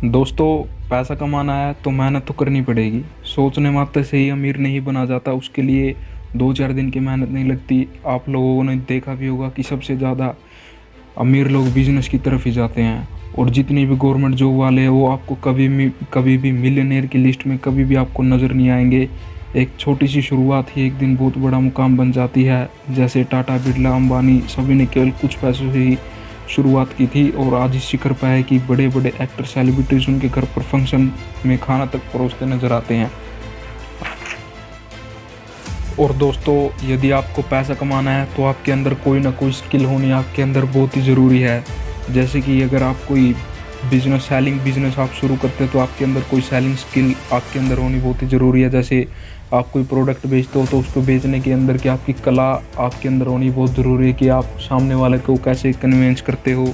दोस्तों, पैसा कमाना है तो मेहनत तो करनी पड़ेगी। सोचने मात्र से ही अमीर नहीं बना जाता, उसके लिए 2-4 दिन की मेहनत नहीं लगती। आप लोगों ने देखा भी होगा कि सबसे ज़्यादा अमीर लोग बिजनेस की तरफ ही जाते हैं। और जितने भी गवर्नमेंट जॉब वाले हैं वो आपको कभी भी मिलियनेयर की लिस्ट में कभी भी आपको नज़र नहीं आएंगे। एक छोटी सी शुरुआत ही एक दिन बहुत बड़ा मुकाम बन जाती है। जैसे टाटा, बिरला, अंबानी सभी ने केवल कुछ पैसों से ही शुरुआत की थी और आज इस शिखर पर है कि बड़े बड़े एक्टर, सेलिब्रिटीज़ उनके घर पर फंक्शन में खाना तक परोसते नजर आते हैं। और दोस्तों, यदि आपको पैसा कमाना है तो आपके अंदर कोई ना कोई स्किल होनी आपके अंदर बहुत ही ज़रूरी है। जैसे कि अगर आप कोई सेलिंग बिजनेस आप शुरू करते हैं तो आपके अंदर कोई सेलिंग स्किल आपके अंदर होनी बहुत ही ज़रूरी है। जैसे आप कोई प्रोडक्ट बेचते हो तो उसको बेचने के अंदर की आपकी कला आपके अंदर होनी बहुत ज़रूरी है कि आप सामने वाले को कैसे कन्विंस करते हो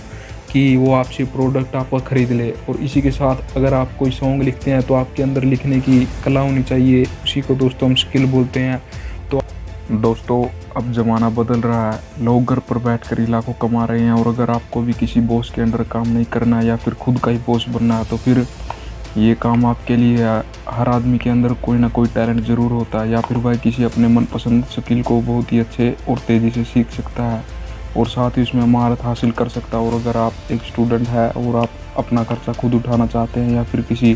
कि वो आपसे प्रोडक्ट आपका ख़रीद ले। और इसी के साथ अगर आप कोई सॉन्ग लिखते हैं तो आपके अंदर लिखने की कला होनी चाहिए, उसी को दोस्तों हम स्किल बोलते हैं। तो दोस्तों, अब ज़माना बदल रहा है, लोग घर पर बैठकर ही लाखों कमा रहे हैं। और अगर आपको भी किसी बॉस के अंडर काम नहीं करना है या फिर खुद का ही बॉस बनना है तो फिर ये काम आपके लिए है। हर आदमी के अंदर कोई ना कोई टैलेंट ज़रूर होता है या फिर वह किसी अपने मनपसंद स्किल को बहुत ही अच्छे और तेज़ी से सीख सकता है और साथ ही उसमें महारत हासिल कर सकता है। और अगर आप एक स्टूडेंट है और आप अपना खर्चा खुद उठाना चाहते हैं या फिर किसी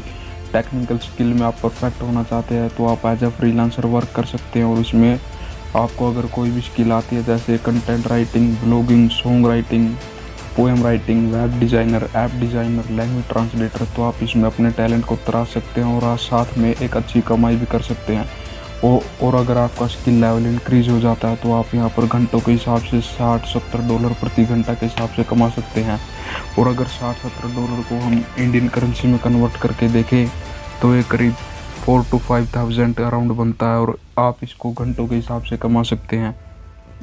टेक्निकल स्किल में आप परफेक्ट होना चाहते हैं तो आप एज अ फ्रीलांसर वर्क कर सकते हैं। और इसमें आपको अगर कोई भी स्किल आती है जैसे content writing, blogging, song writing, poem writing, web designer, app designer, language translator, तो आप इसमें अपने टैलेंट को तराश सकते हैं और आज साथ में एक अच्छी कमाई भी कर सकते हैं। और अगर आपका स्किल लेवल इंक्रीज़ हो जाता है तो आप यहाँ पर घंटों के हिसाब से $60-70 प्रति घंटा के हिसाब से कमा सकते हैं। और अगर $60-70 को हम इंडियन करेंसी में कन्वर्ट करके देखें तो ये करीब 4 to 5,000 अराउंड बनता है और आप इसको घंटों के हिसाब से कमा सकते हैं।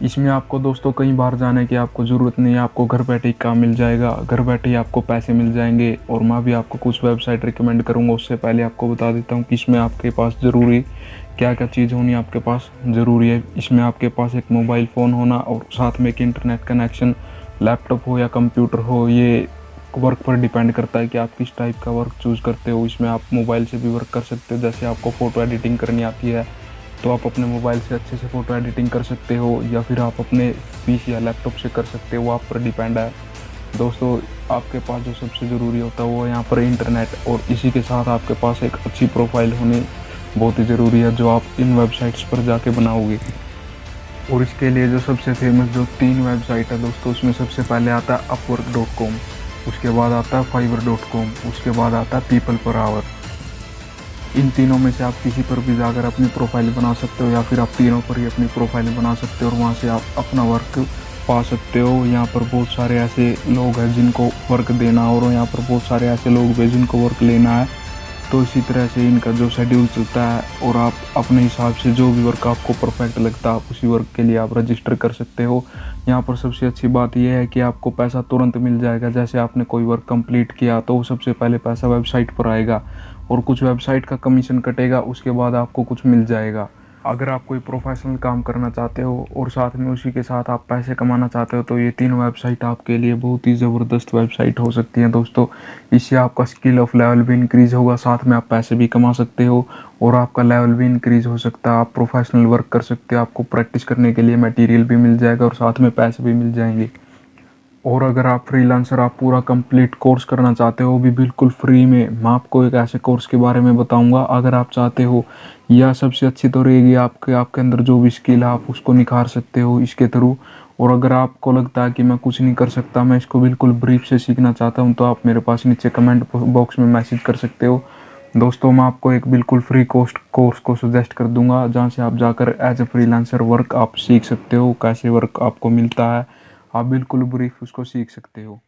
इसमें आपको दोस्तों कहीं बाहर जाने की आपको ज़रूरत नहीं है, आपको घर बैठे ही काम मिल जाएगा, घर बैठे ही आपको पैसे मिल जाएंगे। और मैं भी आपको कुछ वेबसाइट रिकमेंड करूंगा, उससे पहले आपको बता देता हूं कि इसमें आपके पास ज़रूरी क्या क्या चीज़ होनी आपके पास ज़रूरी है। इसमें आपके पास एक मोबाइल फ़ोन होना और साथ में एक इंटरनेट कनेक्शन, लैपटॉप हो या कंप्यूटर हो, ये वर्क पर डिपेंड करता है कि आप किस टाइप का वर्क चूज़ करते हो। इसमें आप मोबाइल से भी वर्क कर सकते हो, जैसे आपको फ़ोटो एडिटिंग करनी आती है तो आप अपने मोबाइल से अच्छे से फ़ोटो एडिटिंग कर सकते हो या फिर आप अपने पीसी या लैपटॉप से कर सकते हो, वो आप पर डिपेंड है। दोस्तों, आपके पास जो सबसे ज़रूरी होता है वो यहाँ पर इंटरनेट, और इसी के साथ आपके पास एक अच्छी प्रोफाइल होनी बहुत ही ज़रूरी है जो आप इन वेबसाइट्स पर जाके बनाओगे। और इसके लिए जो सबसे फेमस जो 3 वेबसाइट है दोस्तों, उसमें सबसे पहले आता है upwork.com, उसके बाद आता है fiverr.com, उसके बाद आता है people per hour। इन तीनों में से आप किसी पर भी जाकर अपनी प्रोफाइल बना सकते हो या फिर आप तीनों पर ही अपनी प्रोफाइल बना सकते हो और वहाँ से आप अपना वर्क पा सकते हो। यहाँ पर बहुत सारे ऐसे लोग हैं जिनको वर्क देना और यहाँ पर बहुत सारे ऐसे लोग भी जिनको वर्क लेना है। तो इसी तरह से इनका जो शेड्यूल चलता है और आप अपने हिसाब से जो भी वर्क आपको परफेक्ट लगता है आप उसी वर्क के लिए आप रजिस्टर कर सकते हो। यहाँ पर सबसे अच्छी बात यह है कि आपको पैसा तुरंत मिल जाएगा। जैसे आपने कोई वर्क कंप्लीट किया तो सबसे पहले पैसा वेबसाइट पर आएगा और कुछ वेबसाइट का कमीशन कटेगा, उसके बाद आपको कुछ मिल जाएगा। अगर आप कोई प्रोफेशनल काम करना चाहते हो और साथ में उसी के साथ आप पैसे कमाना चाहते हो तो ये 3 वेबसाइट आपके लिए बहुत ही ज़बरदस्त वेबसाइट हो सकती हैं दोस्तों। इससे आपका स्किल ऑफ लेवल भी इंक्रीज़ होगा, साथ में आप पैसे भी कमा सकते हो और आपका लेवल भी इंक्रीज़ हो सकता है। आप प्रोफेशनल वर्क कर सकते हो, आपको प्रैक्टिस करने के लिए मटेरियल भी मिल जाएगा और साथ में पैसे भी मिल जाएंगे। और अगर आप फ्रीलांसर आप पूरा कंप्लीट कोर्स करना चाहते हो भी बिल्कुल फ्री में, मैं आपको एक ऐसे कोर्स के बारे में बताऊंगा। अगर आप चाहते हो, या सबसे अच्छी तो रहेगी आपके अंदर जो भी स्किल है आप उसको निखार सकते हो इसके थ्रू। और अगर आपको लगता है कि मैं कुछ नहीं कर सकता, मैं इसको बिल्कुल ब्रीफ से सीखना चाहता हूँ, तो आप मेरे पास नीचे कमेंट बॉक्स में मैसेज कर सकते हो। दोस्तों, मैं आपको एक बिल्कुल फ्री कोर्स को सजेस्ट कर दूंगा जहाँ से आप जाकर एज ए फ्रीलांसर वर्क आप सीख सकते हो, कैसे वर्क आपको मिलता है, आप बिल्कुल ब्रीफ उसको सीख सकते हो।